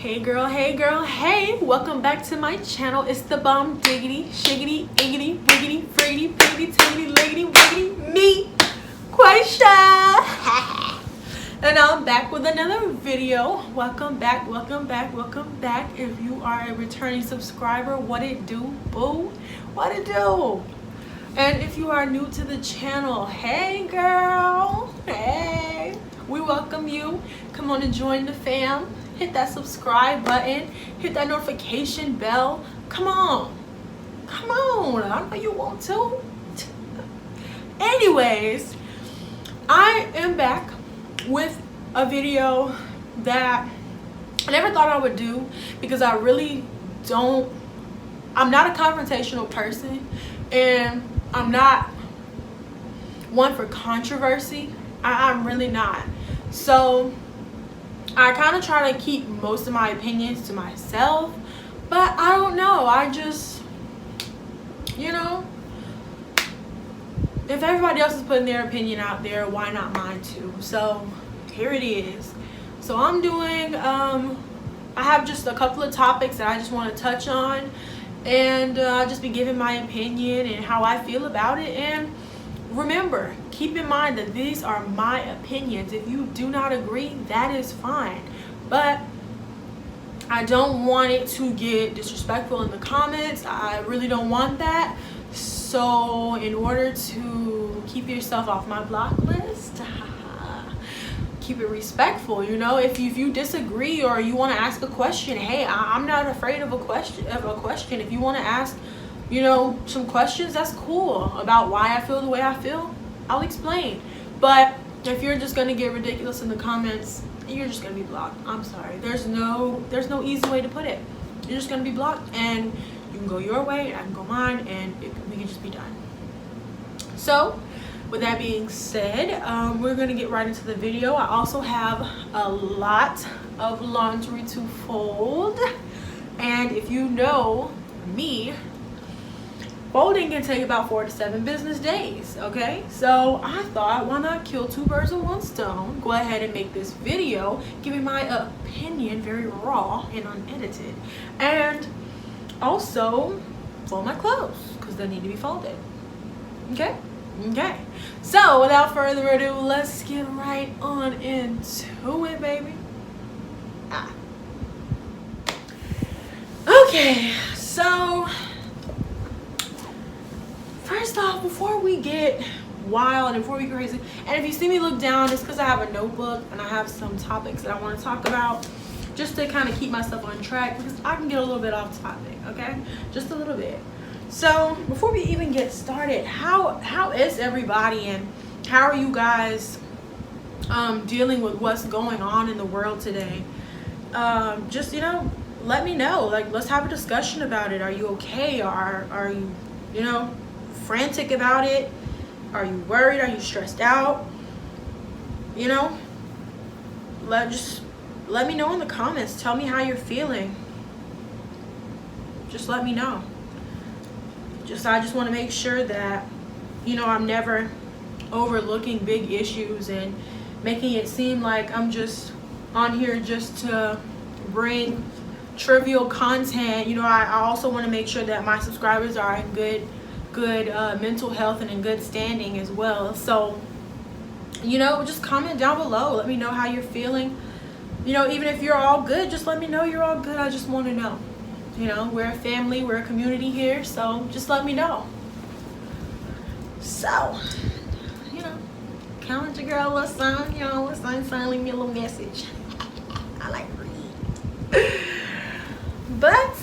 Hey girl, hey girl, hey! Welcome back to my channel. It's the bomb diggity, shiggity, iggity, wiggity, friggity, piggity, tiggity, liggity, wiggity, me, Quaisha. And I'm back with another video. Welcome back, welcome back, welcome back. If you are a returning subscriber, what it do, boo? What it do? And if you are new to the channel, hey girl, hey! We welcome you. Come on and join the fam. Hit that subscribe button, hit that notification bell. Come on, I know you want to. Anyways, I am back with a video that I never thought I would do because I'm not a confrontational person, and I'm not one for controversy. I'm really not. So I kind of try to keep most of my opinions to myself, but I don't know. I just, if everybody else is putting their opinion out there, why not mine too? So here it is. So I'm doing, I have just a couple of topics that I just want to touch on, and I'll just be giving my opinion and how I feel about it. And remember, keep in mind that these are my opinions. If you do not agree, that is fine. But I don't want it to get disrespectful in the comments. I really don't want that. So in order to keep yourself off my block list, keep it respectful. If you disagree or you want to ask a question, hey, I'm not afraid of a question. If you want to ask some questions, that's cool, about why I feel the way I feel, I'll explain. But if you're just gonna get ridiculous in the comments, you're just gonna be blocked. I'm sorry, there's no easy way to put it. You're just gonna be blocked, and you can go your way, I can go mine, and we can just be done. So with that being said, we're gonna get right into the video. I also have a lot of laundry to fold, and if you know me, folding can take about 4 to 7 business days, okay? So I thought, why not kill 2 birds with 1 stone? Go ahead and make this video, giving my opinion very raw and unedited. And also, fold my clothes, because they need to be folded, okay? Okay, so without further ado, let's get right on into it, baby. Okay, so first off, before we get wild and before we get crazy, and if you see me look down, it's because I have a notebook and I have some topics that I want to talk about, just to kind of keep myself on track, because I can get a little bit off topic, okay? Just a little bit. So before we even get started, how is everybody, and how are you guys dealing with what's going on in the world today? Just let me know. Like, let's have a discussion about it. Are you okay? Are you frantic about it? Are you worried? Are you stressed out? Let me know in the comments. Tell me how you're feeling. Just let me know. I just want to make sure that I'm never overlooking big issues and making it seem like I'm just on here just to bring trivial content. I also want to make sure that my subscribers are in good mental health and in good standing as well. So just comment down below, let me know how you're feeling. Even if you're all good, just let me know you're all good. I just want to know. We're a family, we're a community here, so just let me know. So comment your girl, little son, little son, leave me a little message. I like to read. But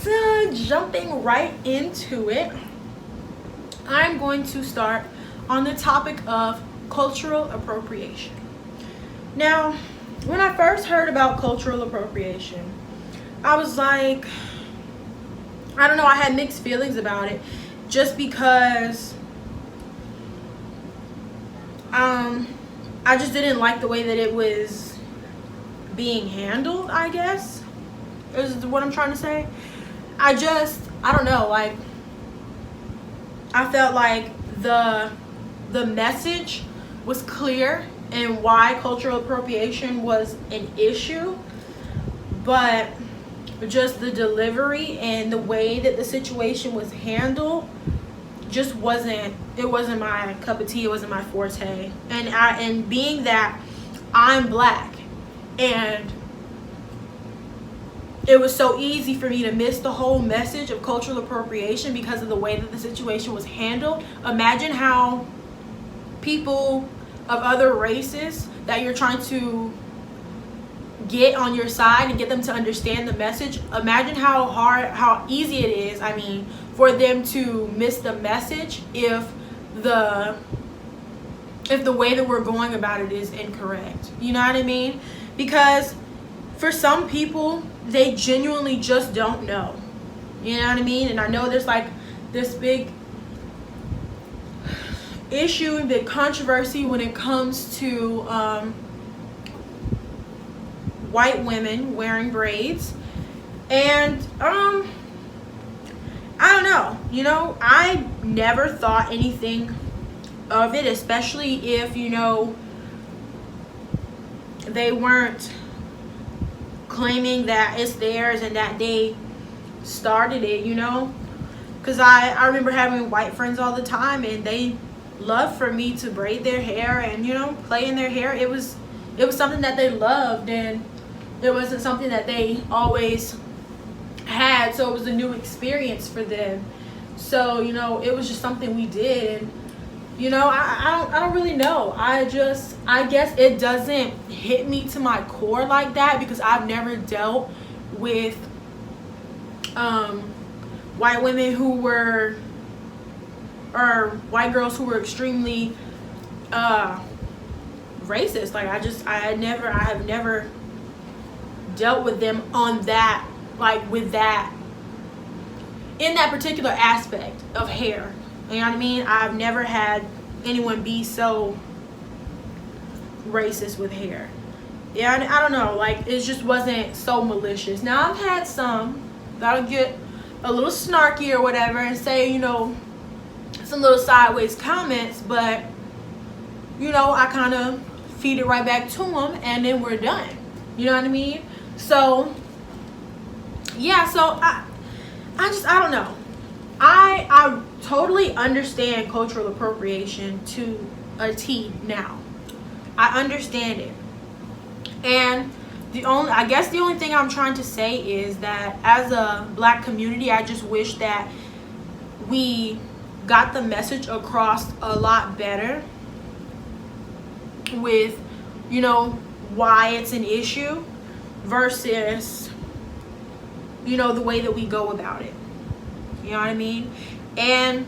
jumping right into it, I'm going to start on the topic of cultural appropriation. Now, when I first heard about cultural appropriation, I was like, I don't know, I had mixed feelings about it, just because I just didn't like the way that it was being handled, I guess, is what I'm trying to say. I don't know, like, I felt like the message was clear and why cultural appropriation was an issue, but just the delivery and the way that the situation was handled just wasn't my cup of tea. It wasn't my forte. And being that I'm black, and it was so easy for me to miss the whole message of cultural appropriation because of the way that the situation was handled. Imagine how people of other races that you're trying to get on your side and get them to understand the message, imagine how easy it is, for them to miss the message if the way that we're going about it is incorrect. You know what I mean? Because for some people, they genuinely just don't know. You know what I mean? And I know there's like this big issue and big controversy when it comes to white women wearing braids. And I don't know. I never thought anything of it, especially if, they weren't claiming that it's theirs and that they started it, because I remember having white friends all the time, and they loved for me to braid their hair and play in their hair. It was something that they loved, and it wasn't something that they always had, so it was a new experience for them. So it was just something we did. And I don't really know. I guess it doesn't hit me to my core like that because I've never dealt with white women or white girls who were extremely racist. Like I have never dealt with them on that, like with that, in that particular aspect of hair. You know what I mean? I've never had anyone be so racist with hair. Yeah, I don't know. Like, it just wasn't so malicious. Now, I've had some that'll get a little snarky or whatever and say, some little sideways comments, but, I kind of feed it right back to them, and then we're done. You know what I mean? So, yeah, so I don't know. I totally understand cultural appropriation to a T now. I understand it. And I guess the only thing I'm trying to say is that as a black community, I just wish that we got the message across a lot better with, why it's an issue versus, the way that we go about it. You know what I mean? And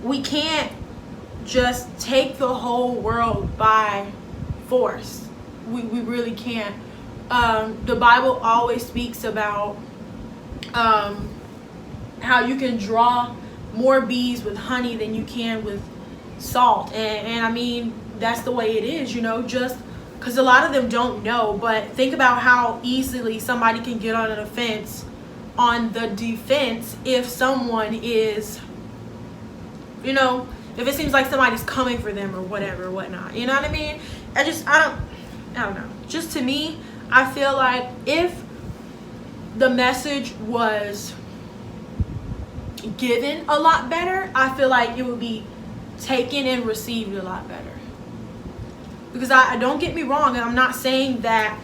we can't just take the whole world by force. We really can't. The Bible always speaks about how you can draw more bees with honey than you can with salt. And that's the way it is, just because a lot of them don't know. But think about how easily somebody can get on the defense if someone is, if it seems like somebody's coming for them or whatever, whatnot. You know what I mean? I don't know. Just to me, I feel like if the message was given a lot better, I feel like it would be taken and received a lot better. Because I don't get me wrong, and I'm not saying that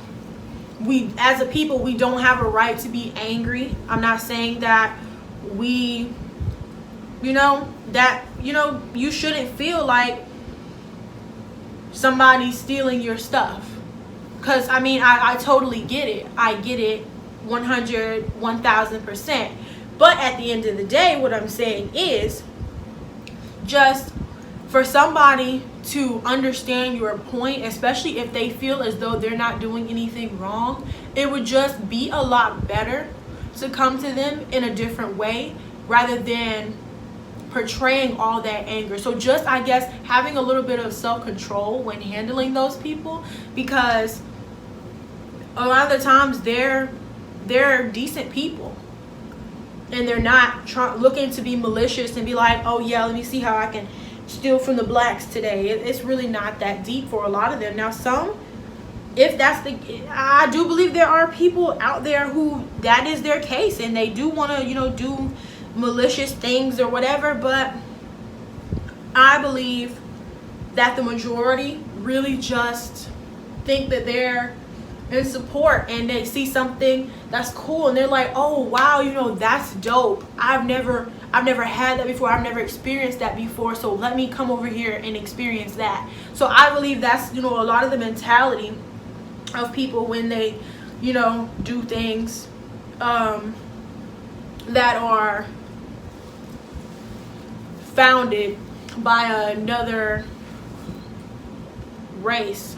we, as a people, we don't have a right to be angry. I'm not saying that we, you shouldn't feel like somebody's stealing your stuff. Because, I totally get it. I get it 100, 1000%. But at the end of the day, what I'm saying is just for somebody to understand your point, especially if they feel as though they're not doing anything wrong, it would just be a lot better to come to them in a different way rather than portraying all that anger. So just, I guess, having a little bit of self-control when handling those people, because a lot of the times they're decent people and they're not looking to be malicious and be like, oh yeah, let me see how I can steal from the blacks today. It's really not that deep for a lot of them. Now some if that's the, I do believe there are people out there who that is their case and they do want to, do malicious things or whatever, but I believe that the majority really just think that they're in support and they see something that's cool and they're like, oh wow, that's dope. I've never had that before. I've never experienced that before, so let me come over here and experience that. So I believe that's a lot of the mentality of people when they do things that are founded by another race,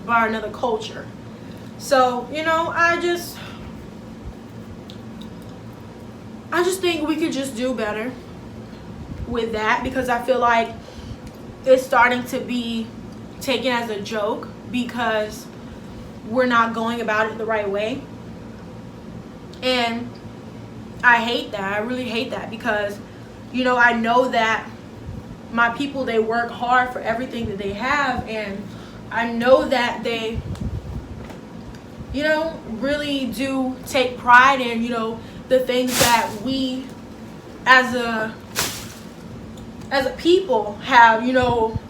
by another culture. So I just think we could just do better with that, because I feel like it's starting to be taken as a joke because we're not going about it the right way. And I hate that. I really hate that, because I know that my people, they work hard for everything that they have, and I know that they really do take pride in the things that we as a people have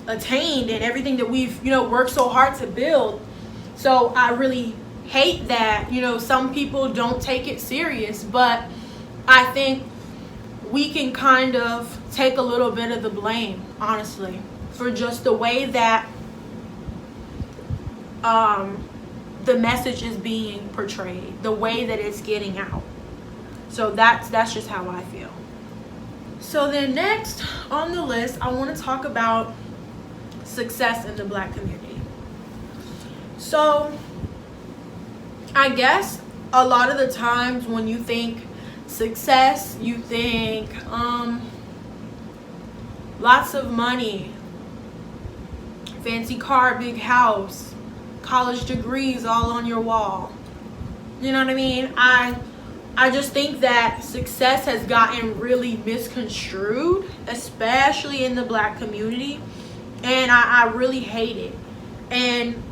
attained, and everything that we've worked so hard to build. So I really hate that some people don't take it serious, but I think we can kind of take a little bit of the blame, honestly, for just the way that the message is being portrayed, the way that it's getting out. So that's just how I feel. So then next on the list, I want to talk about success in the Black community. So I guess a lot of the times when you think success, you think lots of money, fancy car, big house, college degrees all on your wall. You know what I mean? I just think that success has gotten really misconstrued, especially in the Black community, and I really hate it. And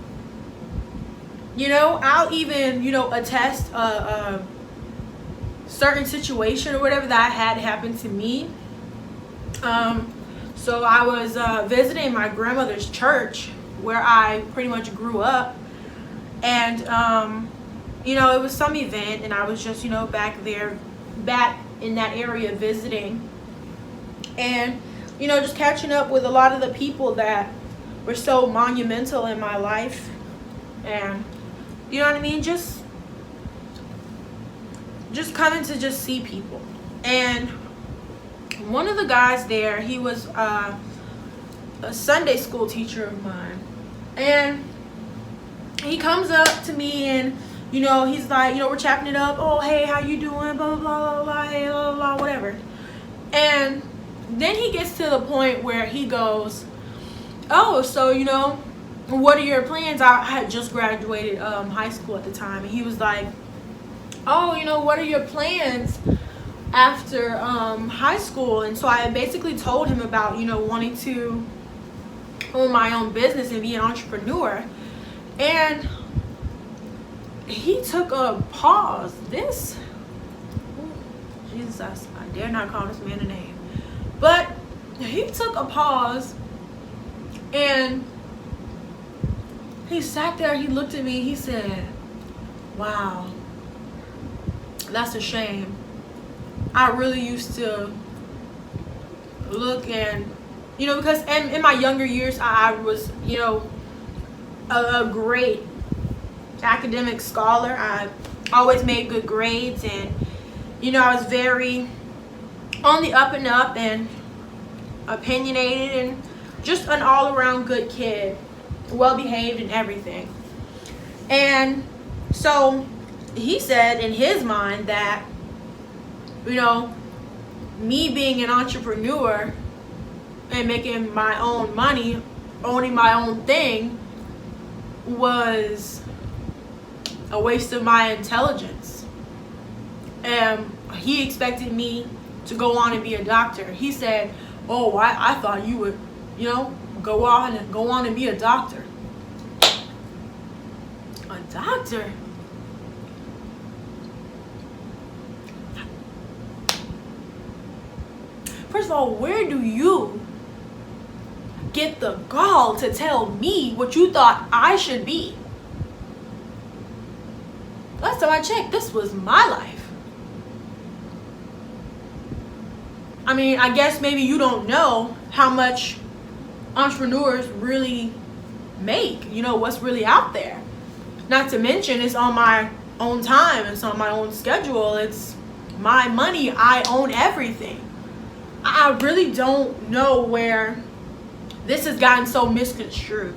I'll even attest a certain situation or whatever that had happened to me. So I was visiting my grandmother's church where I pretty much grew up, and it was some event, and I was just back in that area visiting, and just catching up with a lot of the people that were so monumental in my life, and you know what I mean, just coming to just see people. And one of the guys there, he was a Sunday school teacher of mine, and he comes up to me and he's like, we're chopping it up. Oh, hey, how you doing? Blah, blah, blah, blah, hey, blah, blah, blah, whatever. And then he gets to the point where he goes, oh, so, what are your plans? I had just graduated high school at the time. And he was like, oh, what are your plans after high school? And so I basically told him about, wanting to own my own business and be an entrepreneur. And he took a pause. Jesus, I dare not call this man a name. But he took a pause and he sat there, he looked at me, he said, wow, that's a shame. I really used to look and, because in my younger years, I was, a great academic scholar. I always made good grades, and I was very on the up and up and opinionated and just an all-around good kid, well behaved and everything. And so he said in his mind that me being an entrepreneur and making my own money, owning my own thing, was a waste of my intelligence. And he expected me to go on and be a doctor. He said, oh, I thought you would, go on and be a doctor. Doctor? First of all, where do you get the gall to tell me what you thought I should be? Last time I checked, this was my life. I mean, I guess maybe you don't know how much entrepreneurs really make, you know, what's really out there. Not to mention, it's on my own time, it's on my own schedule, it's my money, I own everything. I really don't know where this has gotten so misconstrued.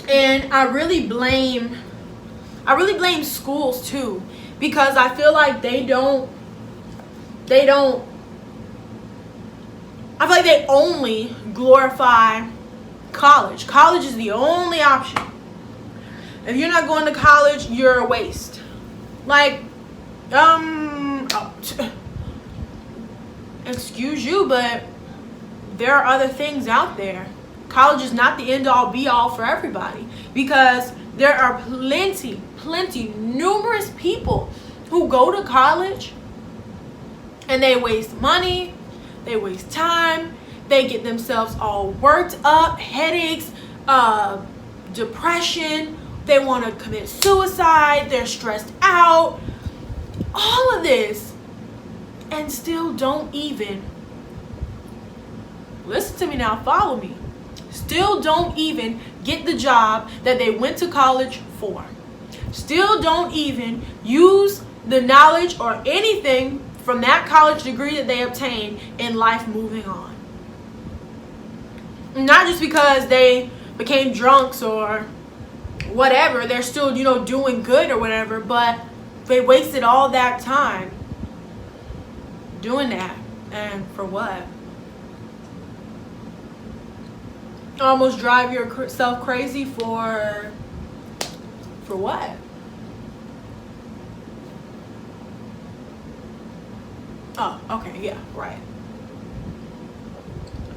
And I really blame schools too, because I feel like I feel like they only glorify college. College is the only option. If you're not going to college, you're a waste. Like, excuse you, but there are other things out there. College is not the end all be all for everybody, because there are plenty, numerous people who go to college and they waste money, they waste time, they get themselves all worked up, headaches, depression, they want to commit suicide, they're stressed out, all of this, and still don't even, listen to me now, follow me, still don't even get the job that they went to college for. Still don't even use the knowledge or anything from that college degree that they obtained in life moving on. Not just because they became drunks or whatever, they're still, you know, doing good or whatever, but they wasted all that time doing that. And for what? Almost drive yourself crazy for what? Oh, okay, yeah, right.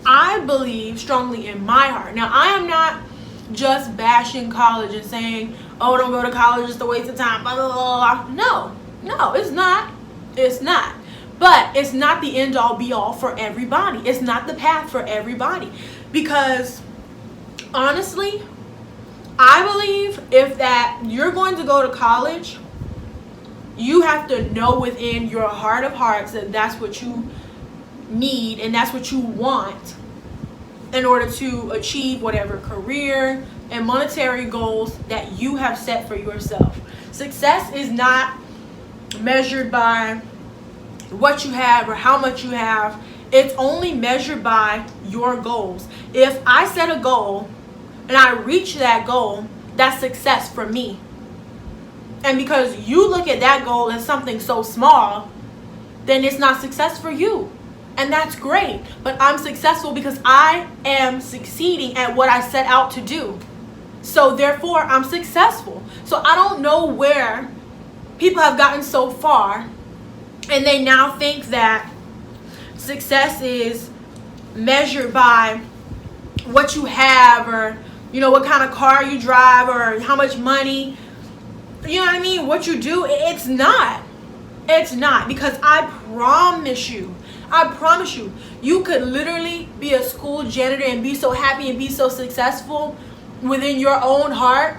I believe strongly in my heart. Now, I am not just bashing college and saying, oh, don't go to college, it's a waste of time, blah, blah, blah, blah. No, it's not. It's not. But it's not the end all be all for everybody. It's not the path for everybody. Because honestly, I believe if that you're going to go to college, you have to know within your heart of hearts that that's what you need and that's what you want in order to achieve whatever career and monetary goals that you have set for yourself. Success is not measured by what you have or how much you have. It's only measured by your goals. If I set a goal and I reach that goal, that's success for me. And because you look at that goal as something so small, then it's not success for you. And that's great. But I'm successful because I am succeeding at what I set out to do. So therefore, I'm successful. So I don't know where people have gotten so far and they now think that success is measured by what you have, or you know, what kind of car you drive, or how much money, you know what I mean, what you do. It's not, because I promise you, you could literally be a school janitor and be so happy and be so successful within your own heart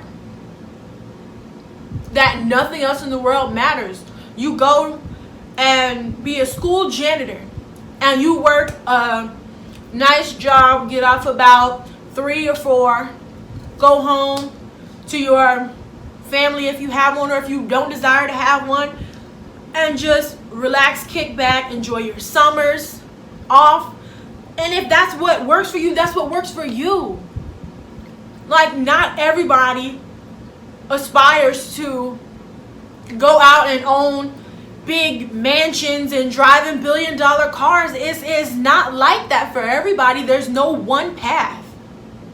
that nothing else in the world matters. You go and be a school janitor and you work a nice job, get off about 3 or 4, go home to your family if you have one, or if you don't desire to have one, and just relax, kick back, enjoy your summers off. And if that's what works for you, that's what works for you. Like, not everybody aspires to go out and own big mansions and driving billion-dollar cars. It's not like that for everybody. There's no one path.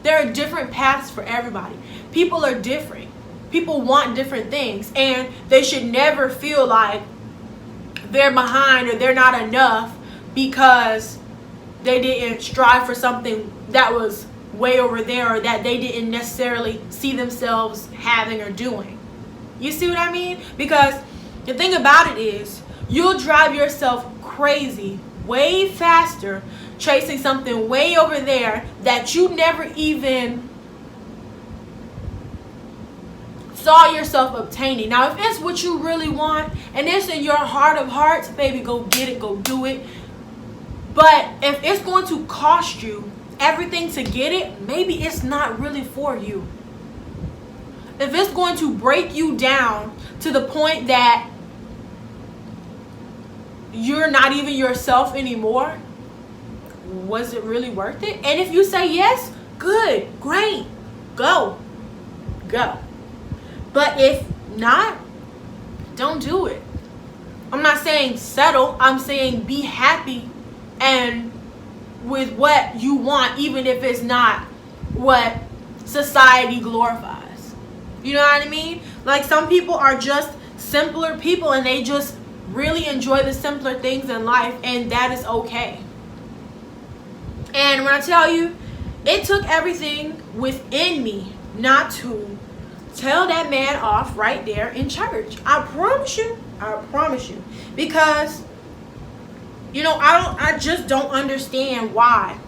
There are different paths for everybody. People are different. People want different things, and they should never feel like they're behind or they're not enough because they didn't strive for something that was way over there, or that they didn't necessarily see themselves having or doing. You see what I mean? Because the thing about it is, you'll drive yourself crazy way faster chasing something way over there that you never even saw yourself obtaining. Now, if it's what you really want and it's in your heart of hearts, baby, go get it, go do it. But if it's going to cost you everything to get it, maybe it's not really for you. If it's going to break you down to the point that you're not even yourself anymore, was it really worth it? And if you say yes, good, great, go. But if not, don't do it. I'm not saying settle. I'm saying be happy and with what you want, even if it's not what society glorifies. You know what I mean? Like, some people are just simpler people and they just really enjoy the simpler things in life, and that is okay. And when I tell you, it took everything within me not to tell that man off right there in church. I promise you. Because, you know, I just don't understand why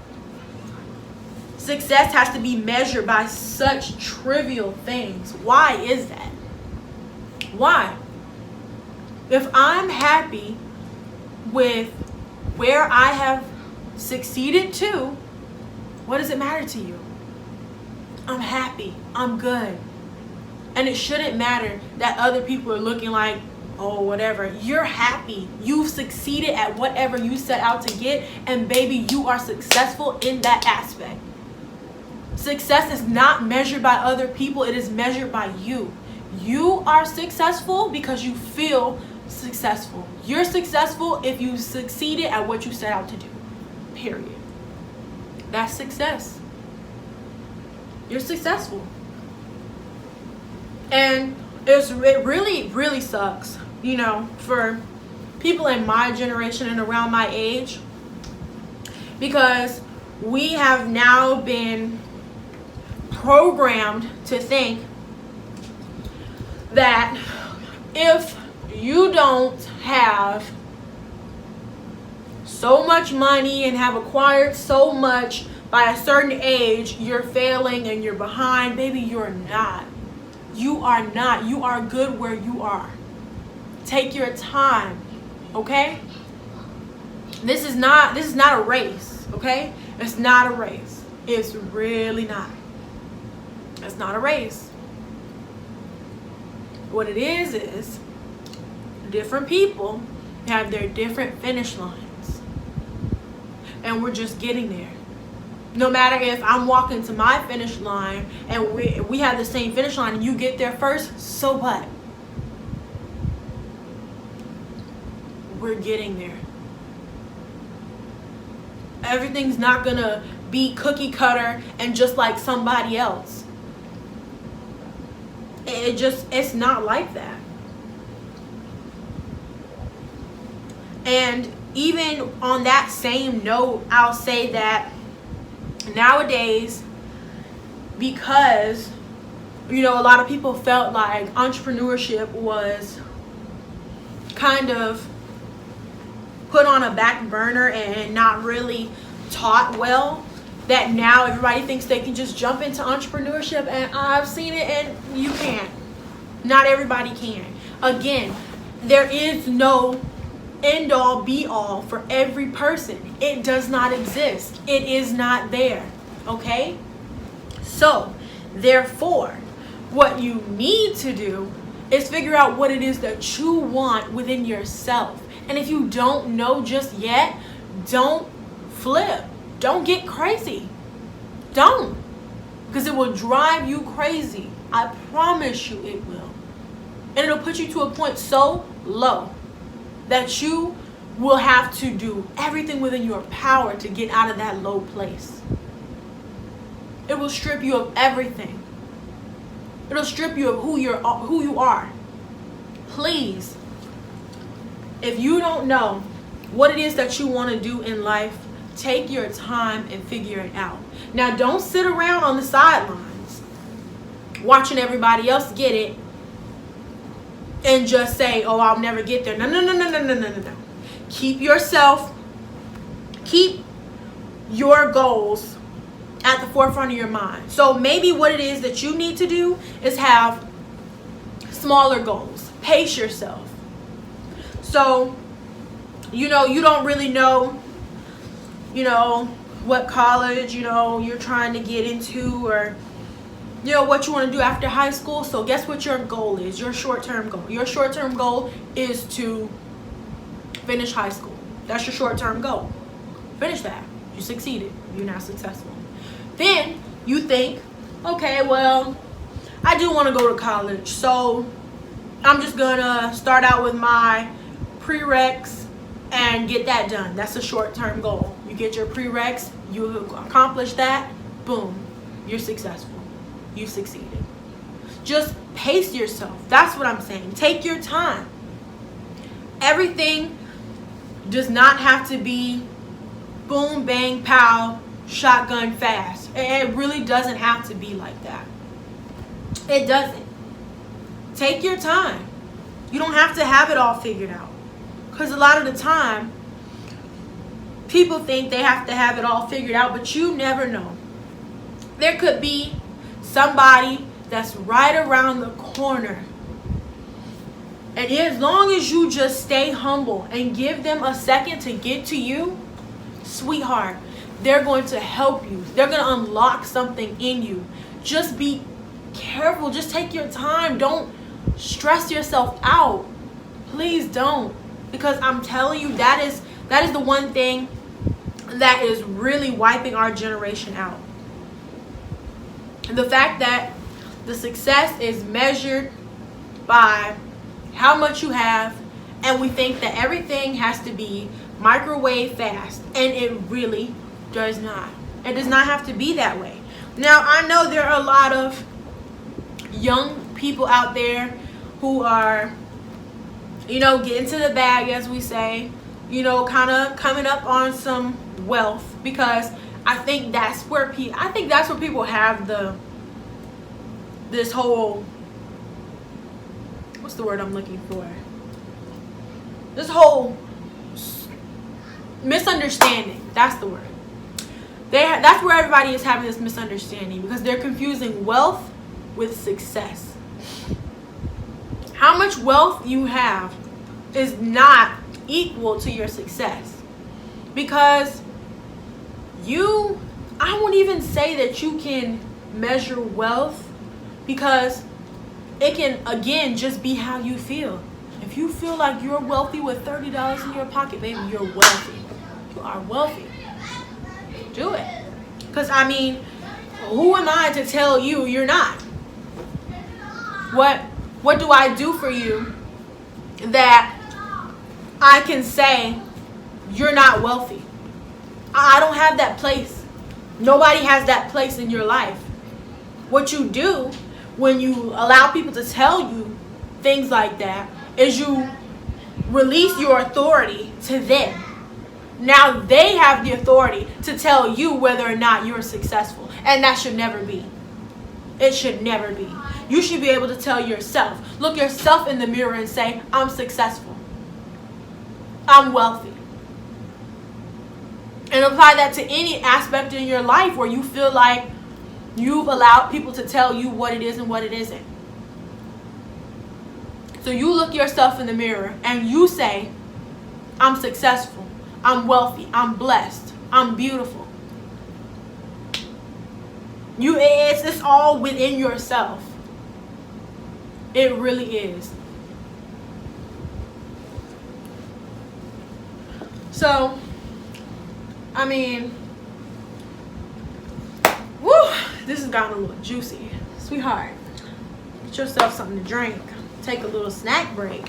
success has to be measured by such trivial things. Why is that? Why? If I'm happy with where I have succeeded to, what does it matter to you? I'm happy. I'm good. And it shouldn't matter that other people are looking like, oh, whatever. You're happy. You've succeeded at whatever you set out to get. And baby, you are successful in that aspect. Success is not measured by other people. It is measured by you. You are successful because you feel successful. You're successful if you succeeded at what you set out to do. Period. That's success. You're successful. And it really sucks, you know, for people in my generation and around my age, because we have now been programmed to think that if you don't have so much money and have acquired so much by a certain age, you're failing and you're behind. Baby, you're not. You are not. You are good where you are. Take your time, okay? This is not a race, okay? It's not a race. It's really not. It's not a race. What it is different people have their different finish lines. And we're just getting there. No matter if I'm walking to my finish line and we have the same finish line and you get there first, so what? We're getting there. Everything's not gonna be cookie cutter and just like somebody else. It's not like that. And even on that same note, I'll say that nowadays, because, you know, a lot of people felt like entrepreneurship was kind of put on a back burner and not really taught well, that now everybody thinks they can just jump into entrepreneurship, and I've seen it and you can't. Not everybody can. Again, there is no end all be all for every person. It does not exist. It is not there. Okay? So, therefore, what you need to do is figure out what it is that you want within yourself. And if you don't know just yet, don't flip. Don't get crazy. Don't. Because it will drive you crazy. I promise you it will. And it'll put you to a point so low that you will have to do everything within your power to get out of that low place. It will strip you of everything. It'll strip you of who you are. Please, if you don't know what it is that you want to do in life, take your time and figure it out. Now, don't sit around on the sidelines watching everybody else get it and just say, oh, I'll never get there. No, no, no, no, no, no, no, no, no. Keep your goals at the forefront of your mind. So maybe what it is that you need to do is have smaller goals. Pace yourself. So, you don't really know, what college, you're trying to get into, or, what you want to do after high school. So guess what your goal is, your short-term goal. Your short-term goal is to finish high school. That's your short-term goal. Finish that. You succeeded. You're now successful. Then you think, okay, well, I do want to go to college, so I'm just gonna start out with my prereqs and get that done. That's a short-term goal. You get your prereqs, you accomplish that, boom, you're successful. You succeeded. Just pace yourself. That's what I'm saying. Take your time. Everything does not have to be boom, bang, pow, shotgun fast. It really doesn't have to be like that. It doesn't. Take your time. You don't have to have it all figured out. Because a lot of the time, people think they have to have it all figured out, but you never know. There could be somebody that's right around the corner. And as long as you just stay humble and give them a second to get to you, sweetheart, they're going to help you. They're going to unlock something in you. Just be careful. Just take your time. Don't stress yourself out. Please don't. Because I'm telling you, that is the one thing that is really wiping our generation out. The fact that the success is measured by how much you have, and we think that everything has to be microwave fast, and it really does not. It does not have to be that way. Now, I know there are a lot of young people out there who are, getting to the bag, as we say, kind of coming up on some wealth, because I think that's where people have this whole, what's the word I'm looking for? This whole misunderstanding. That's the word. That's where everybody is having this misunderstanding, because they're confusing wealth with success. How much wealth you have is not equal to your success, because I won't even say that you can measure wealth, because it can, again, just be how you feel. If you feel like you're wealthy with $30 in your pocket, baby, you're wealthy. You are wealthy. Do it. Because, who am I to tell you you're not? What do I do for you that I can say you're not wealthy? I don't have that place. Nobody has that place in your life. What you do when you allow people to tell you things like that is you release your authority to them. Now they have the authority to tell you whether or not you're successful. And that should never be. It should never be. You should be able to tell yourself, look yourself in the mirror and say, I'm successful. I'm wealthy. And apply that to any aspect in your life where you feel like you've allowed people to tell you what it is and what it isn't. So you look yourself in the mirror and you say, I'm successful, I'm wealthy, I'm blessed, I'm beautiful. It's all within yourself. It really is. So, this has gotten a little juicy. Sweetheart, get yourself something to drink. Take a little snack break.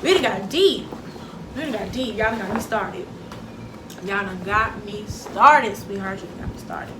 We done got deep. Y'all done got me started. Y'all done got me started, sweetheart. You done got me started.